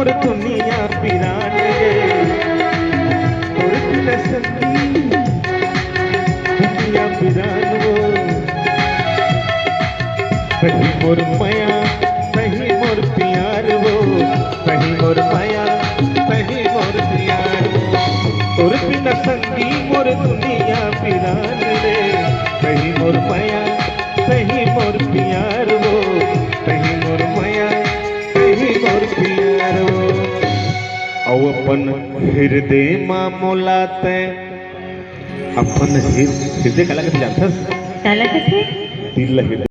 मोर दुनिया पिरान रे तोर बिना संगी दुनिया पिरान वो कहीं मोर माया कहीं मोर प्यार वो कहीं मोर माया कहीं मोर प्यार वो तोर बिना संगी मोर दुनिया पिरान रे कहीं मोर माया कहीं मोर प्यार वो कहीं मोर माया कहीं मोर प्यार वो अपन हृदय मां मोलाते अपन हृदय कला के जानथस काला कथे दिल हृदय